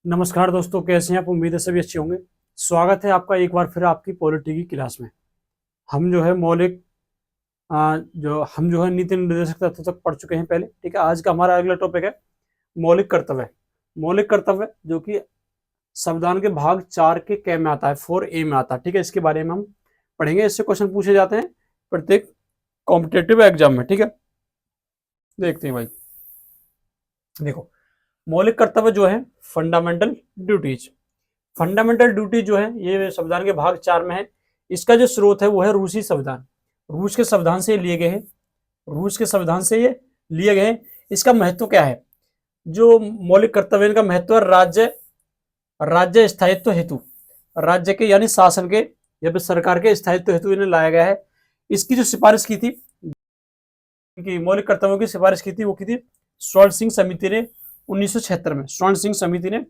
नमस्कार दोस्तों, कैसे हैं आप? उम्मीद है सभी अच्छे होंगे। स्वागत है आपका एक बार फिर आपकी पॉलिटी की क्लास में। हम जो है मौलिक हम जो है नीति निर्देशक तत्व तक पढ़ चुके हैं पहले। ठीक है, आज का हमारा अगला टॉपिक है मौलिक कर्तव्य। मौलिक कर्तव्य जो कि संविधान के भाग 4 के क में आता है, 4A में आता है। ठीक है, इसके बारे में हम पढ़ेंगे। इससे क्वेश्चन पूछे जाते हैं प्रत्येक कॉम्पिटेटिव एग्जाम में। ठीक है, देखते हैं भाई। देखो, मौलिक कर्तव्य जो है फंडामेंटल ड्यूटीज। फंडामेंटल ड्यूटी जो है ये संविधान के भाग 4 में है। इसका जो स्रोत है वो है रूसी संविधान। रूस के संविधान से लिए गए हैं। रूस के संविधान से ये लिए गए हैं। इसका महत्व क्या है? जो मौलिक कर्तव्य, इनका महत्व है राज्य राज्य स्थायित्व हेतु, राज्य के यानी शासन के या फिर सरकार के स्थायित्व हेतु इन्हें लाया गया है। इसकी जो सिफारिश की थी, कि मौलिक कर्तव्यों की सिफारिश की थी, वो की थी स्वर्ण सिंह समिति ने 1976 में। स्वर्ण सिंह समिति ने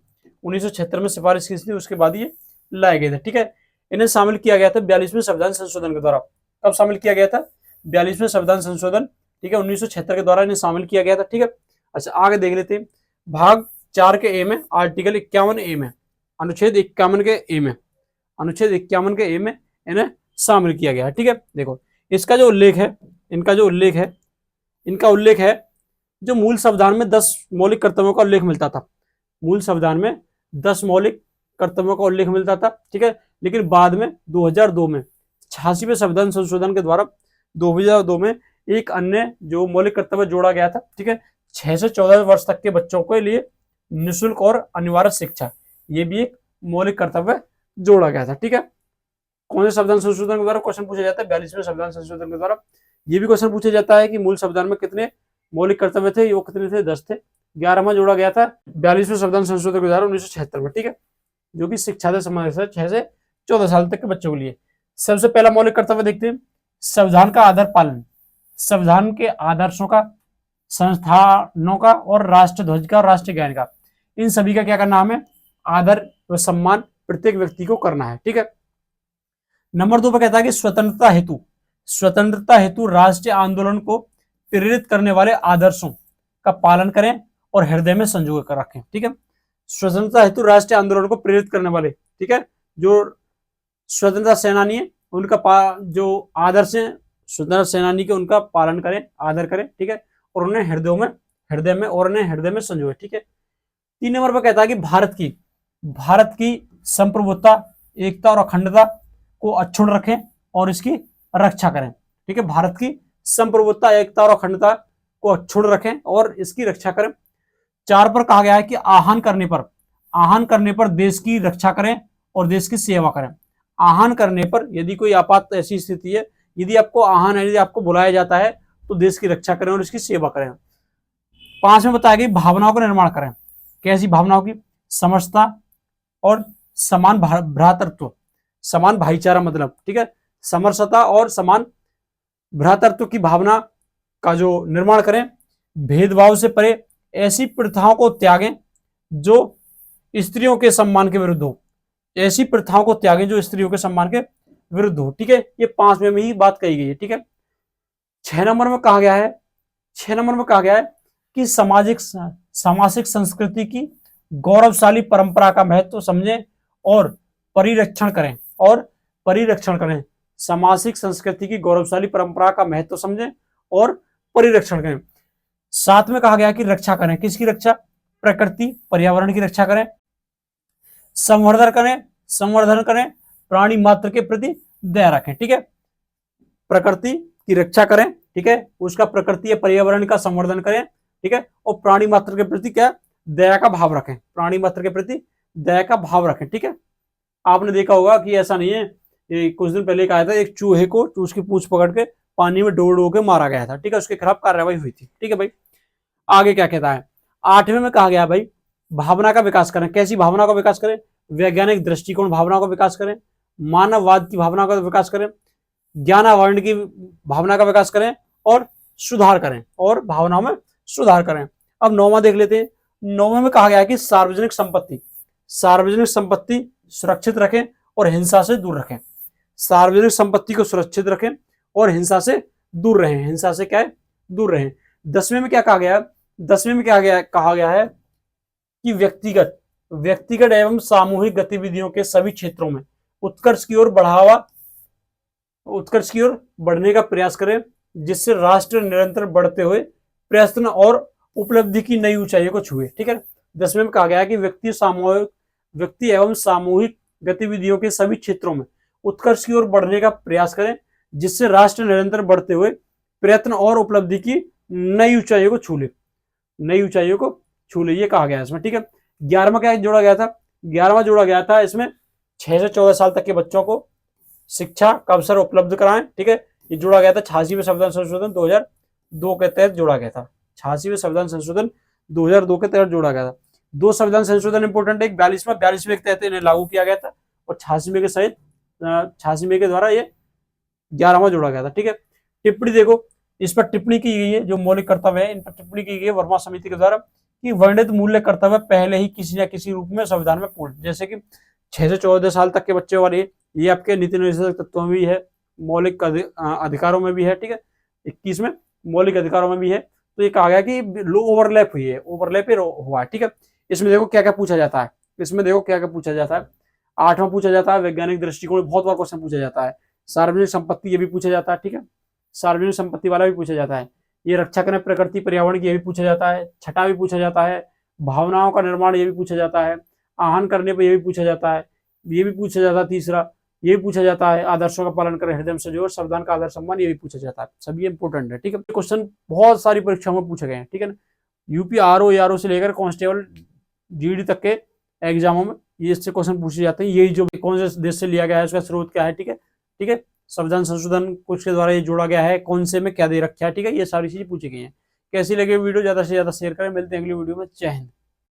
1976 में सिफारिश की थी, उसके बाद ये लाए गए थे। ठीक है, इन्हें शामिल किया गया था 42वें संविधान संशोधन के द्वारा। कब शामिल किया गया था? 42वें संविधान संशोधन, ठीक है, 1976 के द्वारा इन्हें शामिल किया गया था। ठीक है, अच्छा आगे देख लेते हैं। भाग 4 के ए में आर्टिकल 51A में, अनुच्छेद 51 के ए में, अनुच्छेद 51 के ए में इन्हें शामिल किया गया है। ठीक है, देखो इसका जो उल्लेख है, इनका उल्लेख है जो मूल संविधान में 10 मौलिक कर्तव्यों का उल्लेख मिलता था। मूल संविधान में 10 मौलिक कर्तव्यों का उल्लेख मिलता था। ठीक है, लेकिन बाद में 2002 में 86वें संविधान संशोधन के द्वारा 2002 में एक अन्य जो मौलिक कर्तव्य जोड़ा गया था। ठीक है, 6 से 14 वर्ष तक के बच्चों के लिए निःशुल्क और अनिवार्य शिक्षा, ये भी एक मौलिक कर्तव्य जोड़ा गया था। ठीक है, कौन से संविधान संशोधन के द्वारा? क्वेश्चन पूछा जाता है 42वें संविधान संशोधन के द्वारा। ये भी क्वेश्चन पूछा जाता है कि मूल संविधान में कितने मौलिक कर्तव्य थे, वो कितने थे? 10 थे। 11वां जोड़ा गया था 42वें संविधान संशोधन के द्वारा 1976 में। ठीक है, जो कि शिक्षा से संबंधित है 6 से 14 साल तक के बच्चों के लिए। सबसे पहला मौलिक कर्तव्य देखते हैं, संविधान का आदर पालन। संविधान के आदर्शों का, संस्थानों का और राष्ट्र ध्वज का और राष्ट्रीय गान का, इन सभी का क्या करना हमें? आदर व सम्मान प्रत्येक व्यक्ति को करना है। ठीक है, नंबर 2 पर कहता है कि स्वतंत्रता हेतु राष्ट्रीय आंदोलन को प्रेरित करने वाले आदर्शों का पालन करें और हृदय में संजो कर रखें। ठीक है, स्वतंत्रता हेतु राष्ट्रीय आंदोलन को प्रेरित करने वाले, ठीक है, जो स्वतंत्रता सेनानी है उनका जो आदर्श है स्वतंत्रता सेनानी के, उनका पालन करें, आदर करें। ठीक है, और उन्हें हृदय में संजोए। ठीक है, 3 नंबर पर कहता है कि भारत की संप्रभुता, एकता और अखंडता को अक्षुण्ण रखें और इसकी रक्षा करें। ठीक है, भारत की संप्रभुता, एकता और अखंडता को अक्षुण्ण रखें और इसकी रक्षा करें। 4 पर कहा गया है कि आहन करने पर देश की रक्षा करें और देश की सेवा करें। आहन करने पर, यदि कोई आपात ऐसी स्थिति है, यदि आपको आहन है, यदि आपको बुलाया जाता है, तो देश की रक्षा करें और इसकी सेवा करें। 5 में बताया गया भावनाओं का निर्माण करें। कैसी भावनाओं की? समरसता और समान भ्रातृत्व, समान भाईचारा, मतलब ठीक है, समरसता और समान भ्रातृत्व की भावना का जो निर्माण करें। भेदभाव से परे ऐसी प्रथाओं को त्यागें जो स्त्रियों के सम्मान के विरुद्ध हो। ऐसी प्रथाओं को त्यागें जो स्त्रियों के सम्मान के विरुद्ध हो। ठीक है, ये 5 में ही बात कही गई है। ठीक है, 6 नंबर में कहा गया है कि सामाजिक संस्कृति की गौरवशाली परंपरा का महत्व समझें और परिरक्षण करें। सामाजिक संस्कृति की गौरवशाली परंपरा का महत्व समझें और परिरक्षण करें। 7 में कहा गया कि रक्षा करें। किसकी रक्षा? प्रकृति, पर्यावरण की रक्षा करें। संवर्धन करें, प्राणी मात्र के प्रति दया रखें। ठीक है, प्रकृति की रक्षा करें, ठीक है, उसका प्रकृति या पर्यावरण का संवर्धन करें, ठीक है, और प्राणी मात्र के प्रति क्या? दया का भाव रखें। प्राणी मात्र के प्रति दया का भाव रखें। ठीक है, आपने देखा होगा कि ऐसा नहीं है, कुछ दिन पहले कहा था एक चूहे को उसकी पूंछ पकड़ के पानी में डोड़ के मारा गया था। ठीक है, उसके खिलाफ कार्रवाई हुई थी। ठीक है भाई, आगे क्या कहता है? 8वें में कहा गया भाई भावना का विकास करें। कैसी भावना का विकास करें? वैज्ञानिक दृष्टिकोण भावना का विकास करें, मानववाद की भावना का विकास करें, ज्ञानावरण की भावना का विकास करें और सुधार करें, और भावनाओं में सुधार करें। अब 9वां देख लेते हैं। 9वें में कहा गया है कि सार्वजनिक संपत्ति सुरक्षित रखें और हिंसा से दूर रखें। सार्वजनिक संपत्ति को सुरक्षित रखें और हिंसा से दूर रहें। हिंसा से क्या है? दूर रहें। 10वें में क्या कहा गया है? 10वें में कहा गया है कि व्यक्तिगत एवं सामूहिक गतिविधियों के सभी क्षेत्रों में उत्कर्ष की ओर बढ़ने का प्रयास करें, जिससे राष्ट्र निरंतर बढ़ते हुए प्रयत्न और उपलब्धि की नई ऊंचाइयों को छुए। ठीक है, 10वें में कहा गया है कि व्यक्ति एवं सामूहिक गतिविधियों के सभी क्षेत्रों में उत्कर्ष की ओर बढ़ने का प्रयास करें, जिससे राष्ट्र निरंतर बढ़ते हुए प्रयत्न और उपलब्धि की नई ऊंचाइयों को छू ले, ये कहा गया इसमें। ठीक है, 11वां क्या जोड़ा गया था? 11वां जोड़ा गया था इसमें 6 से 14 साल तक के बच्चों को शिक्षा का अवसर उपलब्ध कराएं। ठीक है, ये जोड़ा गया था 86वें संविधान संशोधन 2002 के तहत जोड़ा गया था। 86वें संविधान संशोधन 2002 के तहत जोड़ा गया था। 2 संविधान संशोधन इंपोर्टेंट है, 42वें के तहत इन्हें लागू किया गया था और 86वें के सहित 86वें के द्वारा ये 11वां जोड़ा गया था। ठीक है, टिप्पणी देखो, इस पर टिप्पणी की गई है, जो मौलिक कर्तव्य है इन पर टिप्पणी की गई है वर्मा समिति के द्वारा कि वर्णित मूल्य कर्तव्य पहले ही किसी न किसी रूप में संविधान में पूर्ण, जैसे कि 6 से 14 साल तक के बच्चे वाले, ये आपके नीति निर्देशक तत्वों में भी है, मौलिक अधिकारों में भी है। ठीक है, 21 में मौलिक अधिकारों में भी है। तो ये कहा गया कि लो ओवरलैप हुई है, ओवरलैप हुआ है। ठीक है, इसमें देखो क्या क्या पूछा जाता है, 8वां पूछा जाता है वैज्ञानिक दृष्टिकोण, बहुत बार क्वेश्चन पूछा जाता है। सार्वजनिक संपत्ति, ये भी पूछा जाता है। ठीक है, सार्वजनिक संपत्ति वाला भी पूछा जाता है। ये रक्षा करें प्रकृति पर्यावरण की, ये भी पूछा जाता है। छठा भी पूछा जाता है। भावनाओं का निर्माण, ये भी पूछा जाता है। आहन करने पर, ये भी पूछा जाता है। ये भी पूछा जाता है। तीसरा ये भी पूछा जाता है, आदर्शों का पालन करें, हृदय से जोड़, संविधान का आदर सम्मान, ये भी पूछा जाता है। सभी इंपोर्टेंट है। ठीक है, क्वेश्चन बहुत सारी परीक्षाओं में पूछे गए हैं। ठीक है ना, यूपी आरओ से लेकर कांस्टेबल जीडी तक के एग्जामों में ये इससे क्वेश्चन पूछे जाते हैं। यही जो कौन से देश से लिया गया है, उसका स्रोत क्या है। ठीक है, संविधान संशोधन कुछ के द्वारा ये जोड़ा गया है, कौन से में क्या दे रखा है। ठीक है, ये सारी चीजें पूछी गई हैं। कैसी लगी वीडियो, ज्यादा से ज्यादा शेयर करें। मिलते हैं अगली वीडियो में। जय हिंद।